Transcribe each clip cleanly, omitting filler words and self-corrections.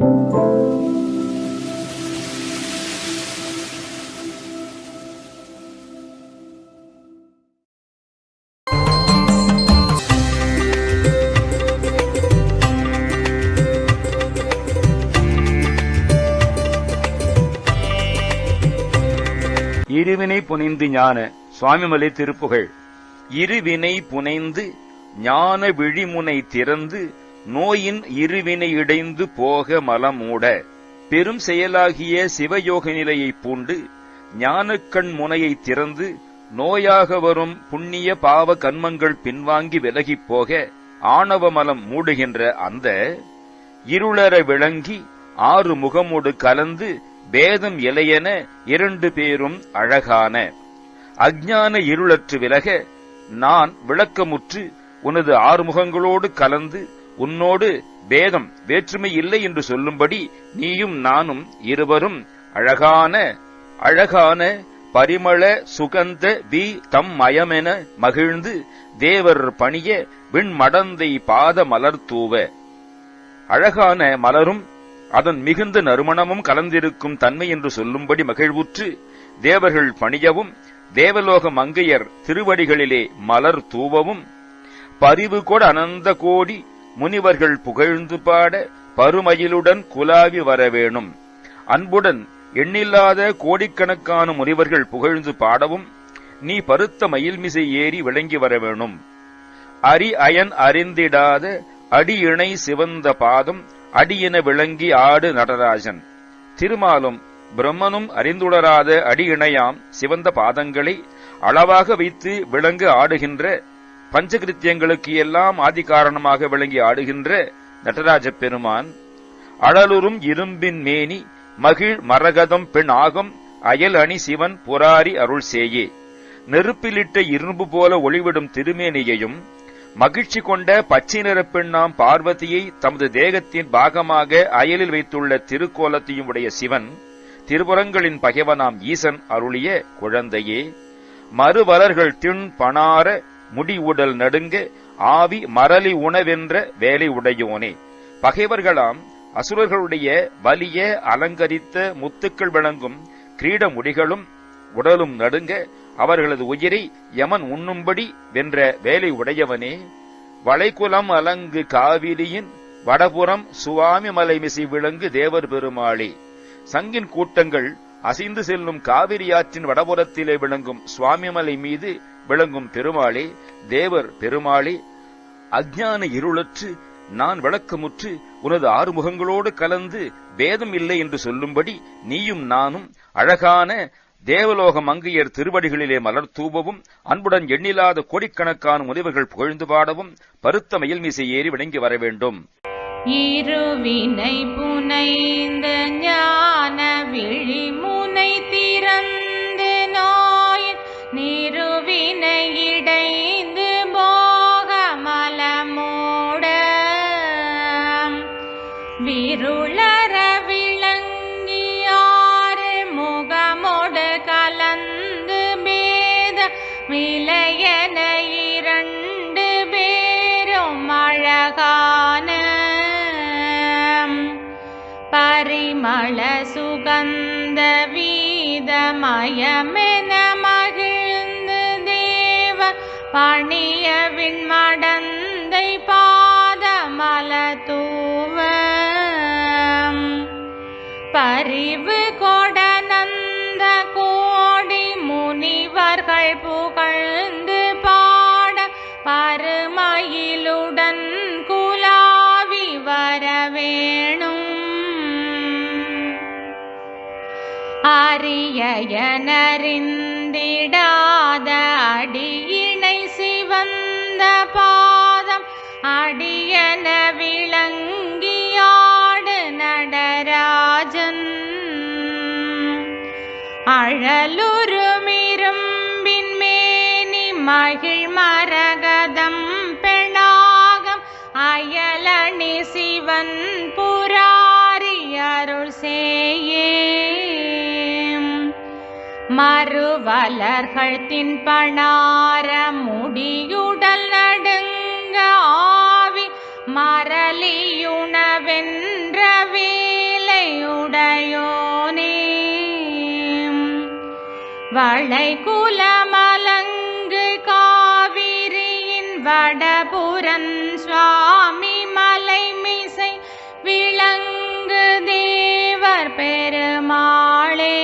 இருவினை புனைந்து ஞான சுவாமிமலை திருப்புகழ். இருவினை புனைந்து ஞான விழிமுனை திறந்து நோயின் இருவினை இடைந்து போக மலமூட பெரும் செயலாகிய சிவயோக நிலையை பூண்டு ஞானக்கண் முனையை திறந்து நோயாக வரும் புண்ணிய பாவ கன்மங்கள் பின்வாங்கி விலகிப் போக ஆணவமலம் மூடுகின்ற அந்த இருளற விளங்கி ஆறு முகமோடு கலந்து பேதம் இலையென இரண்டு பேரும் அழகான அஞ்ஞான இருளற்று விலக நான் விளக்கமுற்று உனது ஆறுமுகங்களோடு கலந்து உன்னோடு பேதம் வேற்றுமை இல்லை என்று சொல்லும்படி நீயும் நானும் இருவரும் அழகான அழகான பரிமள சுகந்த வி தம் மயமென மகிழ்ந்து தேவர் பணிய விண்மடந்தை பாத மலர் தூவ. அழகான மலரும் அதன் மிகுந்த நறுமணமும் கலந்திருக்கும் தன்மை என்று சொல்லும்படி மகிழ்வுற்று தேவர்கள் பணியவும் தேவலோக மங்கையர் திருவடிகளிலே மலர் தூவவும் பரிவு கொட அனந்த கோடி முனிவர்கள் புகழ்ந்து பாட பருமயிலுடன் குலாவி வரவேணும். அன்புடன் எண்ணில்லாத கோடிக்கணக்கான முனிவர்கள் புகழ்ந்து பாடவும் நீ பருத்த மயில்மிசை ஏறி விளங்கி வரவேணும். அரி அயன் அறிந்திடாத அடி இணை சிவந்த பாதம் அடியென விளங்கி ஆடு நடராஜன். திருமாலும் பிரம்மனும் அறிந்துளராத அடி இணையாம் சிவந்த பாதங்களை அளவாக வைத்து விளங்க ஆடுகின்ற பஞ்சகிருத்தியங்களுக்கு எல்லாம் ஆதி காரணமாக விளங்கி ஆடுகின்ற நடராஜ பெருமான் அழலுறும் இரும்பின் மேனி மகிழ் மரகதம் பெண் ஆகம் அயல் அணி சிவன் புராரி அருள் சேயே. நெருப்பிலிட்ட இரும்பு போல ஒளிவிடும் திருமேனியையும் மகிழ்ச்சி கொண்ட பச்சை நிற பெண்ணாம் பார்வதியை தமது தேகத்தின் பாகமாக அயலில் வைத்துள்ள திருக்கோலத்தையும் உடைய சிவன் திருப்புறங்களின் பகைவனாம் ஈசன் அருளிய குழந்தையே. மறுவலர்கள் திண் பணார முடி உடல் நடுங்க ஆவி மரளி உணவென்ற வேலை உடையோனே. பகைவர்களாம் அசுரர்களுடைய வலிய அலங்கரித்த முத்துக்கள் விளங்கும் கிரீட முடிகளும் உடலும் நடுங்க அவர்களது உயிரை யமன் உண்ணும்படி வென்ற வேலை உடையவனே. வளைகுலம் அலங்கு காவிரியின் வடபுறம் சுவாமி மலைமிசை விளங்கு தேவர் பெருமாளே. சங்கின் கூட்டங்கள் அசைந்து செல்லும் காவிரி ஆற்றின் வடபுறத்திலே விளங்கும் சுவாமிமலை மீது விளங்கும் பெருமாளே, தேவர் பெருமாளே. அஞ்ஞான இருளற்று நான் விளக்கமுற்று உனது ஆறுமுகங்களோடு கலந்து பேதம் இல்லை என்று சொல்லும்படி நீயும் நானும் அழகான தேவலோக மங்கையர் திருவடிகளிலே மலர் தூவவும் அன்புடன் எண்ணில்லாத கோடிக்கணக்கான முனிவர்கள் புகழ்ந்து பாடவும் பருத்த மயில்மிசை ஏறி விளங்கி வர வேண்டும். இருவினை புனைந்த ஞான விழிமுனை திறந்து நோயின் நிறுவினை இடைந்து போக மலமோட விருளற விளங்கியாறு முகமோடு கலந்து பேத விலையன இரண்டு பேரும் அழகான பரிமள சுகந்த வீதமயமென மகிழ்ந்து தேவ பணிய விண்மடந்தை பாதமல தூவ பரிவு கொடநந்த கோடி முனிவர்கள் புகழ்ந்து பாட பருமயிலுடன் குலாவி வரவேணும். அரியனறிந்திடாத அடியினை சிவந்த பாதம் அடியன விளங்கியாடு நடராஜன். அழலுருமிரும்பின் மேனி மகிழ் மரகதம் பெணாகம் அயலணி சிவன் புராரி அருள் சேயே. மறுவலர்கள் தின்பணார முடியுடல் நடுங்க ஆவி மரளியுணவென்ற வளை குலமலங்கு காவிரியின் வடபுறன் சுவாமி மலை மிசை விளங்கு தேவர் பெருமாளே.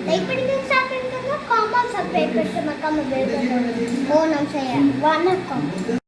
Like, subscribe, comment, subscribe, press the bell button. Om Namah Shivaya. Vanakkam.